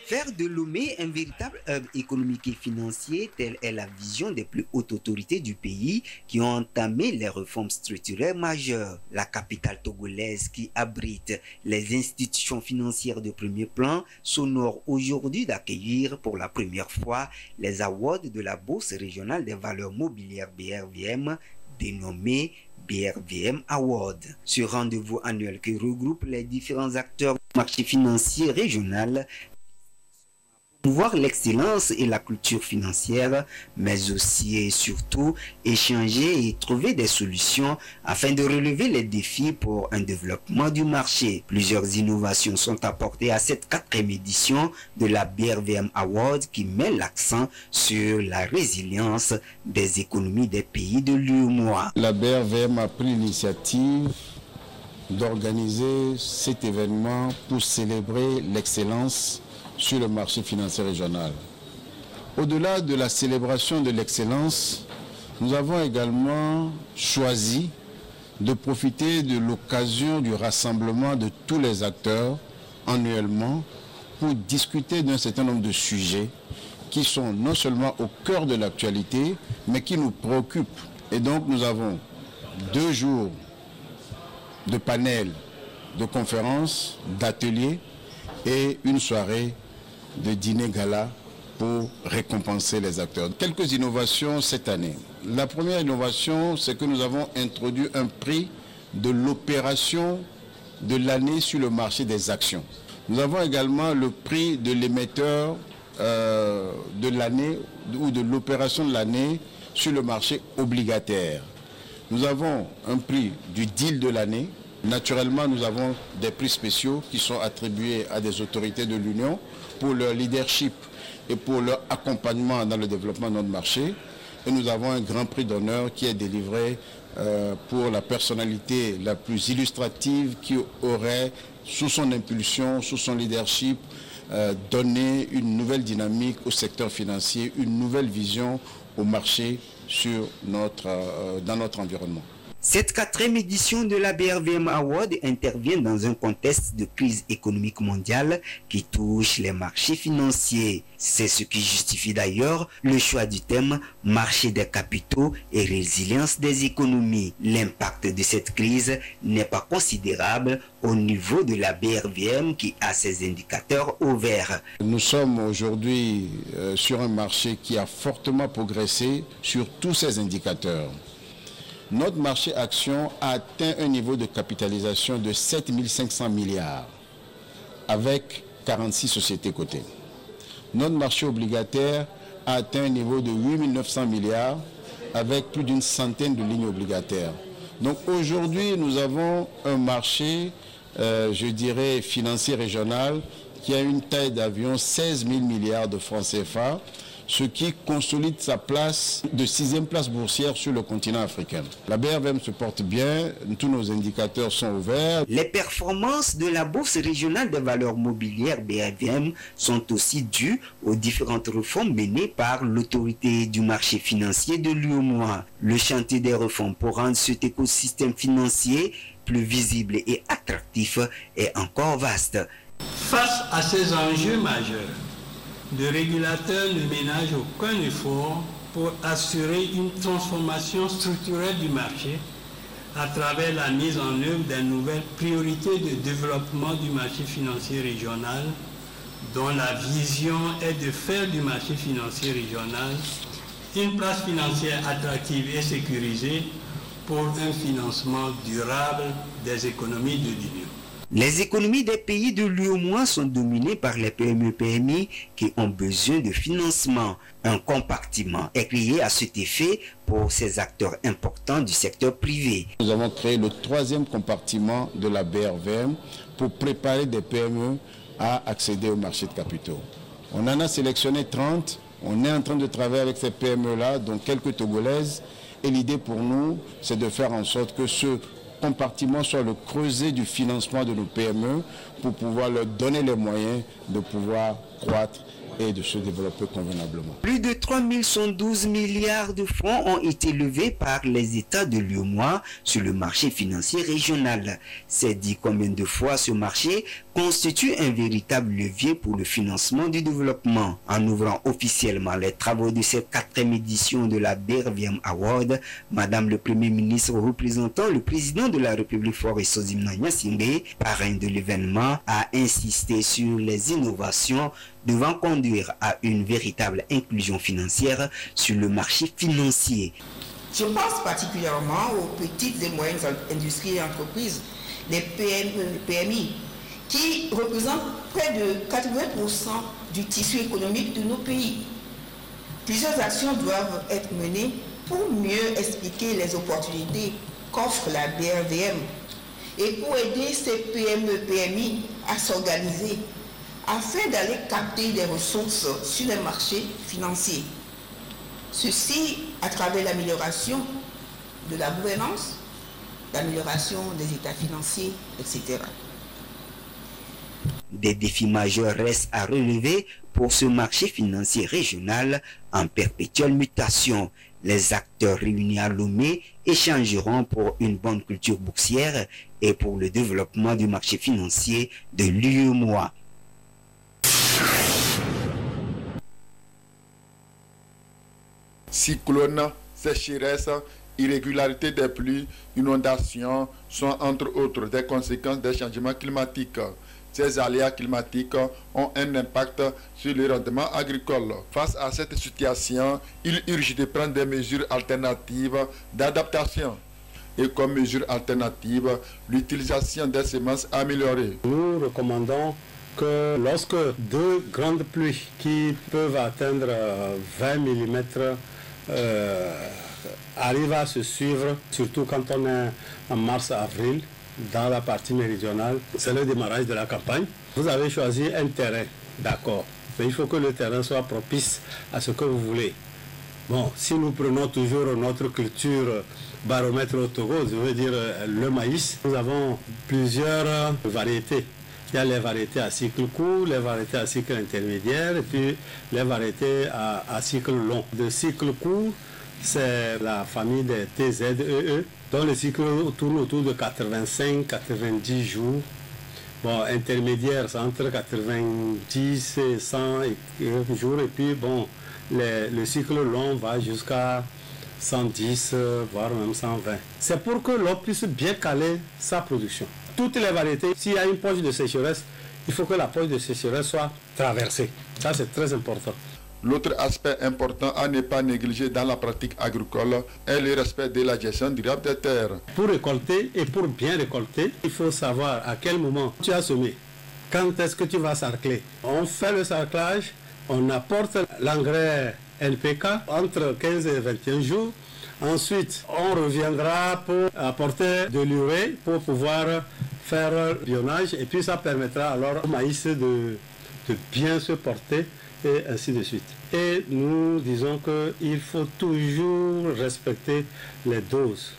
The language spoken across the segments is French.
Faire de Lomé un véritable hub économique et financier, telle est la vision des plus hautes autorités du pays qui ont entamé les réformes structurelles majeures. La capitale togolaise qui abrite les institutions financières de premier plan s'honore aujourd'hui d'accueillir pour la première fois les awards de la Bourse régionale des valeurs mobilières BRVM dénommé BRVM Award. Ce rendez-vous annuel qui regroupe les différents acteurs du marché financier régional promouvoir l'excellence et la culture financière, mais aussi et surtout échanger et trouver des solutions afin de relever les défis pour un développement du marché. Plusieurs innovations sont apportées à cette 4e édition de la BRVM Award qui met l'accent sur la résilience des économies des pays de l'UEMOA. La BRVM a pris l'initiative d'organiser cet événement pour célébrer l'excellence sur le marché financier régional. Au-delà de la célébration de l'excellence, nous avons également choisi de profiter de l'occasion du rassemblement de tous les acteurs annuellement pour discuter d'un certain nombre de sujets qui sont non seulement au cœur de l'actualité, mais qui nous préoccupent. Et donc nous avons 2 jours de panels, de conférences, d'ateliers et une soirée de dîner gala pour récompenser les acteurs. Quelques innovations cette année. La première innovation, c'est que nous avons introduit un prix de l'opération de l'année sur le marché des actions. Nous avons également le prix de l'émetteur de l'année ou de l'opération de l'année sur le marché obligataire. Nous avons un prix du deal de l'année. Naturellement, nous avons des prix spéciaux qui sont attribués à des autorités de l'Union pour leur leadership et pour leur accompagnement dans le développement de notre marché. Et nous avons un grand prix d'honneur qui est délivré pour la personnalité la plus illustrative qui aurait, sous son impulsion, sous son leadership, donné une nouvelle dynamique au secteur financier, une nouvelle vision au marché dans notre environnement. Cette 4e édition de la BRVM Award intervient dans un contexte de crise économique mondiale qui touche les marchés financiers. C'est ce qui justifie d'ailleurs le choix du thème « Marché des capitaux et résilience des économies ». L'impact de cette crise n'est pas considérable au niveau de la BRVM qui a ses indicateurs au vert. Nous sommes aujourd'hui sur un marché qui a fortement progressé sur tous ces indicateurs. Notre marché action a atteint un niveau de capitalisation de 7 500 milliards avec 46 sociétés cotées. Notre marché obligataire a atteint un niveau de 8 900 milliards avec plus d'une centaine de lignes obligataires. Donc aujourd'hui, nous avons un marché, je dirais, financier régional qui a une taille d'avion 16 000 milliards de francs CFA, ce qui consolide sa place de 6e place boursière sur le continent africain. La BRVM se porte bien, tous nos indicateurs sont ouverts. Les performances de la Bourse régionale des valeurs mobilières BRVM sont aussi dues aux différentes réformes menées par l'autorité du marché financier de l'UEMOA. Le chantier des réformes pour rendre cet écosystème financier plus visible et attractif est encore vaste. Face à ces enjeux majeurs, le régulateur ne ménage aucun effort pour assurer une transformation structurelle du marché à travers la mise en œuvre des nouvelles priorités de développement du marché financier régional, dont la vision est de faire du marché financier régional une place financière attractive et sécurisée pour un financement durable des économies de l'Union. Les économies des pays de l'UEMOA sont dominées par les PME-PMI qui ont besoin de financement. Un compartiment est créé à cet effet pour ces acteurs importants du secteur privé. Nous avons créé le 3e compartiment de la BRVM pour préparer des PME à accéder au marché de capitaux. On en a sélectionné 30. On est en train de travailler avec ces PME-là, dont quelques Togolaises. Et l'idée pour nous, c'est de faire en sorte que ce compartiment soit le creuset du financement de nos PME pour pouvoir leur donner les moyens de pouvoir croître et de se développer convenablement. Plus de 3112 milliards de francs ont été levés par les États de l'UEMOA sur le marché financier régional. C'est dit combien de fois ce marché constitue un véritable levier pour le financement du développement. En ouvrant officiellement les travaux de cette 4e édition de la BRVM Award, Madame le Premier ministre représentant le président de la République Faure Sozimna Gnassingbé, parrain de l'événement, a insisté sur les innovations devant conduire à une véritable inclusion financière sur le marché financier. Je pense particulièrement aux petites et moyennes industries et entreprises, les PMI, qui représentent près de 80% du tissu économique de nos pays. Plusieurs actions doivent être menées pour mieux expliquer les opportunités qu'offre la BRVM et pour aider ces PMI à s'organiser afin d'aller capter des ressources sur les marchés financiers. Ceci à travers l'amélioration de la gouvernance, l'amélioration des états financiers, etc. Des défis majeurs restent à relever pour ce marché financier régional en perpétuelle mutation. Les acteurs réunis à Lomé échangeront pour une bonne culture boursière et pour le développement du marché financier de l'UEMOA. Cyclones, sécheresse, irrégularité des pluies, inondations sont entre autres des conséquences des changements climatiques. Ces aléas climatiques ont un impact sur le rendement agricole. Face à cette situation, il urge de prendre des mesures alternatives d'adaptation. Et comme mesure alternative, l'utilisation des semences améliorées. Nous recommandons que lorsque deux grandes pluies qui peuvent atteindre 20 mm arrivent à se suivre, surtout quand on est en mars-avril, dans la partie méridionale, c'est le démarrage de la campagne. Vous avez choisi un terrain, d'accord, mais il faut que le terrain soit propice à ce que vous voulez. Bon, si nous prenons toujours notre culture baromètre au Togo, je veux dire le maïs, nous avons plusieurs variétés. Il y a les variétés à cycle court, les variétés à cycle intermédiaire et puis les variétés à cycle long. De cycle court, c'est la famille des TZEE, dont le cycle tourne autour de 85-90 jours. Bon, intermédiaire, c'est entre 90 et 100 jours. Et puis, bon, le cycle long va jusqu'à 110, voire même 120. C'est pour que l'on puisse bien caler sa production. Toutes les variétés, s'il y a une poche de sécheresse, il faut que la poche de sécheresse soit traversée. Ça, c'est très important. L'autre aspect important à ne pas négliger dans la pratique agricole est le respect de la gestion durable des terres. Pour récolter et pour bien récolter, il faut savoir à quel moment tu as semé. Quand est-ce que tu vas sarcler? On fait le sarclage, on apporte l'engrais NPK entre 15 et 21 jours. Ensuite, on reviendra pour apporter de l'urée pour pouvoir faire le bionnage et puis ça permettra alors au maïs de bien se porter et ainsi de suite. Et nous disons qu'il faut toujours respecter les doses.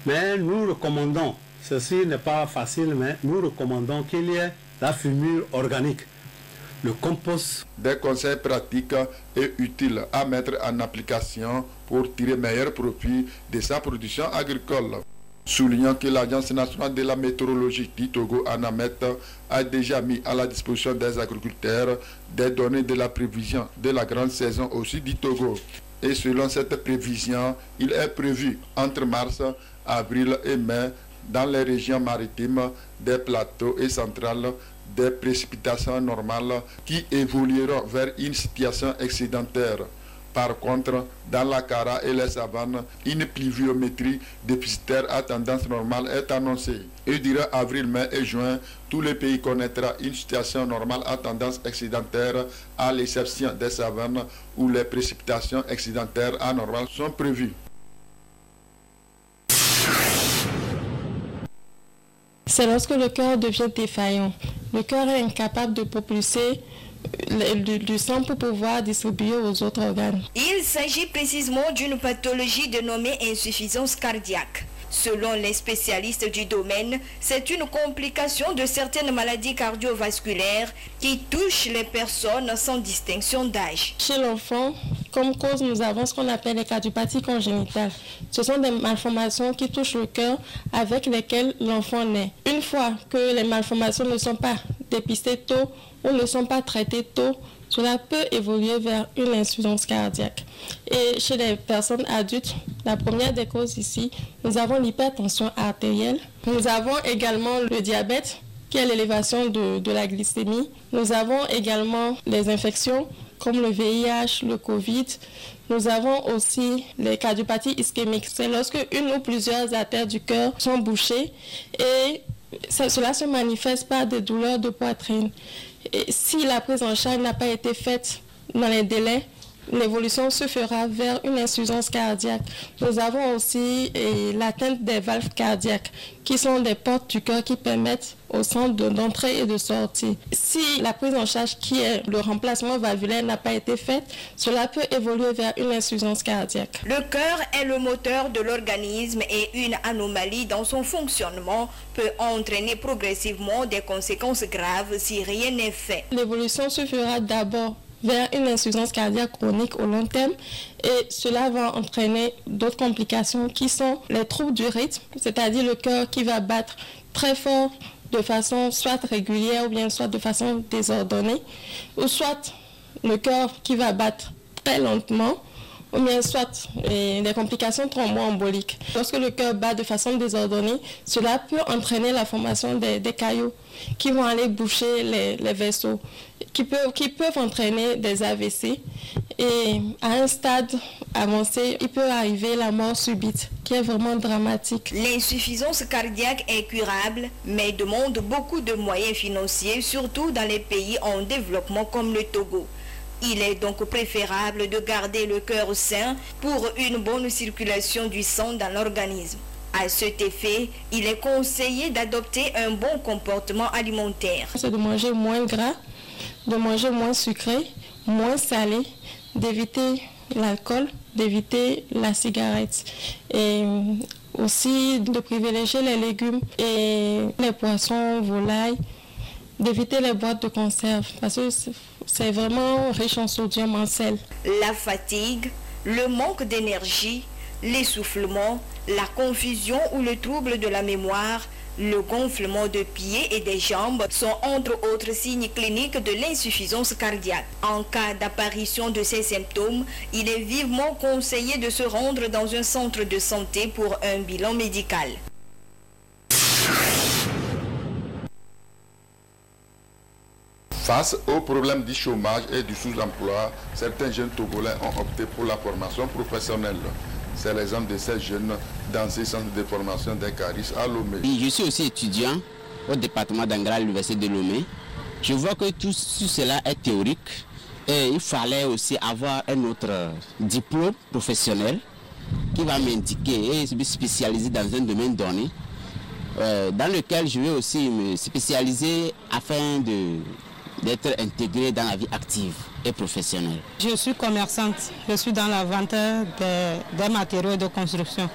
Mais nous recommandons, ceci n'est pas facile, mais nous recommandons qu'il y ait la fumure organique, le compost. Des conseils pratiques et utiles à mettre en application pour tirer meilleur profit de sa production agricole. Soulignant que l'Agence nationale de la météorologie du Togo, ANAMET, a déjà mis à la disposition des agriculteurs des données de la prévision de la grande saison au sud du Togo. Et selon cette prévision, il est prévu entre mars, avril et mai, dans les régions maritimes, des plateaux et centrales, des précipitations normales qui évolueront vers une situation excédentaire. Par contre, dans la Kara et les savanes, une pluviométrie déficitaire à tendance normale est annoncée. Et durant avril, mai et juin, tout le pays connaîtra une situation normale à tendance excédentaire, à l'exception des savanes où les précipitations excédentaires anormales sont prévues. C'est lorsque le cœur devient défaillant. Le cœur est incapable de propulser du sang pour pouvoir distribuer aux autres organes. Il s'agit précisément d'une pathologie dénommée insuffisance cardiaque. Selon les spécialistes du domaine, c'est une complication de certaines maladies cardiovasculaires qui touchent les personnes sans distinction d'âge. Chez l'enfant, comme cause, nous avons ce qu'on appelle les cardiopathies congénitales. Ce sont des malformations qui touchent le cœur avec lesquelles l'enfant naît. Une fois que les malformations ne sont pas dépistées tôt ou ne sont pas traitées tôt, cela peut évoluer vers une insuffisance cardiaque. Et chez les personnes adultes, la première des causes ici, nous avons l'hypertension artérielle. Nous avons également le diabète, qui est l'élévation de la glycémie. Nous avons également les infections comme le VIH, le Covid. Nous avons aussi les cardiopathies ischémiques. C'est lorsque une ou plusieurs artères du cœur sont bouchées et cela se manifeste par des douleurs de poitrine. Et si la prise en charge n'a pas été faite dans les délais, l'évolution se fera vers une insuffisance cardiaque. Nous avons aussi l'atteinte des valves cardiaques, qui sont des portes du cœur qui permettent au sang d'entrer et de sortir. Si la prise en charge qui est le remplacement valvulaire n'a pas été faite, cela peut évoluer vers une insuffisance cardiaque. Le cœur est le moteur de l'organisme et une anomalie dans son fonctionnement peut entraîner progressivement des conséquences graves si rien n'est fait. L'évolution se fera d'abord vers une insuffisance cardiaque chronique au long terme et cela va entraîner d'autres complications qui sont les troubles du rythme, c'est-à-dire le cœur qui va battre très fort de façon soit régulière ou bien soit de façon désordonnée, ou soit le cœur qui va battre très lentement, ou bien soit des complications thromboemboliques. Lorsque le cœur bat de façon désordonnée, cela peut entraîner la formation des caillots qui vont aller boucher les vaisseaux, qui peuvent entraîner des AVC. Et à un stade avancé, il peut arriver la mort subite, qui est vraiment dramatique. L'insuffisance cardiaque est curable, mais demande beaucoup de moyens financiers, surtout dans les pays en développement comme le Togo. Il est donc préférable de garder le cœur sain pour une bonne circulation du sang dans l'organisme. À cet effet, il est conseillé d'adopter un bon comportement alimentaire. C'est de manger moins gras, de manger moins sucré, moins salé, d'éviter l'alcool, d'éviter la cigarette et aussi de privilégier les légumes et les poissons, volailles, d'éviter les boîtes de conserve parce que c'est vraiment riche en sodium, en sel. La fatigue, le manque d'énergie, l'essoufflement, la confusion ou le trouble de la mémoire, le gonflement de pieds et des jambes sont entre autres signes cliniques de l'insuffisance cardiaque. En cas d'apparition de ces symptômes, il est vivement conseillé de se rendre dans un centre de santé pour un bilan médical. Face au problème du chômage et du sous-emploi, certains jeunes Togolais ont opté pour la formation professionnelle. C'est l'exemple de ces jeunes dans ces centres de formation des Caris à Lomé. Je suis aussi étudiant au département d'Angra à l'université de Lomé. Je vois que tout cela est théorique et il fallait aussi avoir un autre diplôme professionnel qui va m'indiquer et me spécialiser dans un domaine donné, dans lequel je vais aussi me spécialiser afin d'être intégré dans la vie active et professionnelle. Je suis commerçante, je suis dans la vente des matériaux de construction.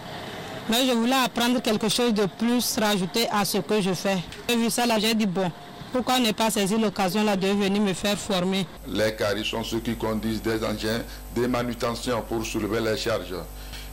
Mais je voulais apprendre quelque chose de plus, rajouter à ce que je fais. J'ai vu ça là, j'ai dit bon, pourquoi ne pas saisir l'occasion là de venir me faire former. Les caris sont ceux qui conduisent des engins de manutention pour soulever les charges.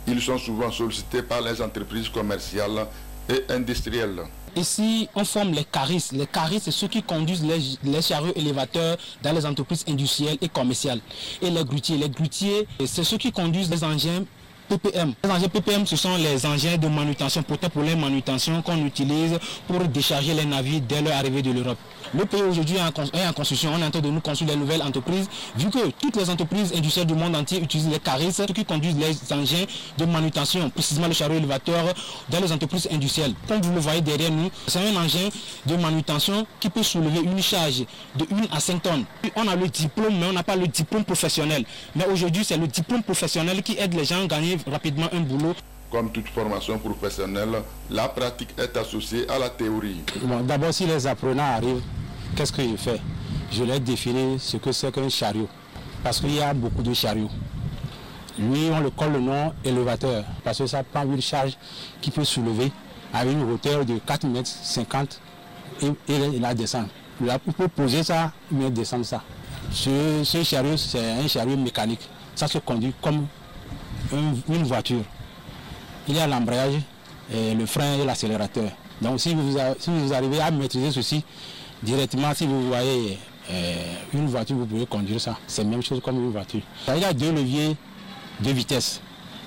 Ils sont souvent sollicités par les entreprises commerciales et industrielles. Ici, on forme les caristes. Les caristes, c'est ceux qui conduisent les chariots élévateurs dans les entreprises industrielles et commerciales. Et les grutiers, c'est ceux qui conduisent les engins PPM. Les engins PPM, ce sont les engins de manutention, peut-être pour les manutentions qu'on utilise pour décharger les navires dès leur arrivée de l'Europe. Le pays aujourd'hui est en construction, on est en train de nous construire des nouvelles entreprises, vu que toutes les entreprises industrielles du monde entier utilisent les caristes, ceux qui conduisent les engins de manutention, précisément le chariot élévateur dans les entreprises industrielles. Comme vous le voyez derrière nous, c'est un engin de manutention qui peut soulever une charge de 1 à 5 tonnes. On a le diplôme, mais on n'a pas le diplôme professionnel. Mais aujourd'hui, c'est le diplôme professionnel qui aide les gens à gagner rapidement un boulot. Comme toute formation professionnelle, la pratique est associée à la théorie. Bon, d'abord, si les apprenants arrivent, qu'est-ce que je fais? Je leur définis ce que c'est qu'un chariot. Parce qu'il y a beaucoup de chariots. Lui, on le colle le nom élévateur parce que ça prend une charge qui peut soulever à une hauteur de 4,50 m et la descend. Il peut poser ça, mais descendre ça. Ce chariot, c'est un chariot mécanique. Ça se conduit comme une voiture. Il y a l'embrayage, le frein et l'accélérateur. Donc si vous arrivez à maîtriser ceci directement, si vous voyez une voiture, vous pouvez conduire ça. C'est la même chose comme une voiture. Il y a 2 leviers de vitesse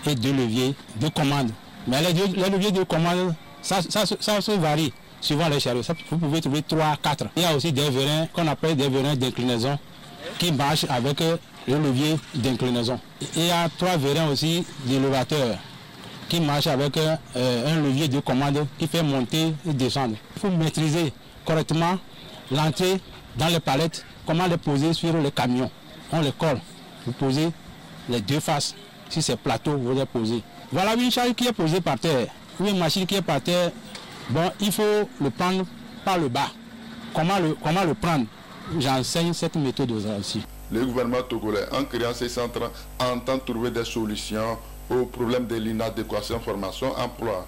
et 2 leviers de commande. Mais les leviers de commande, ça se varie suivant les chariots. Vous pouvez trouver 3, 4. Il y a aussi des vérins qu'on appelle des vérins d'inclinaison qui marchent avec le levier d'inclinaison. Il y a 3 vérins aussi d'élévateur qui marchent avec un levier de commande qui fait monter et descendre. Il faut maîtriser correctement l'entrée dans les palettes, comment les poser sur les camions. On les colle. Vous posez les 2 faces. Si c'est plateau, vous les posez. Voilà une charge qui est posée par terre. Une machine qui est par terre. Bon, il faut le prendre par le bas. Comment le prendre? J'enseigne cette méthode aussi. Le gouvernement togolais, en créant ces centres, entend trouver des solutions au problème de l'inadéquation formation-emploi.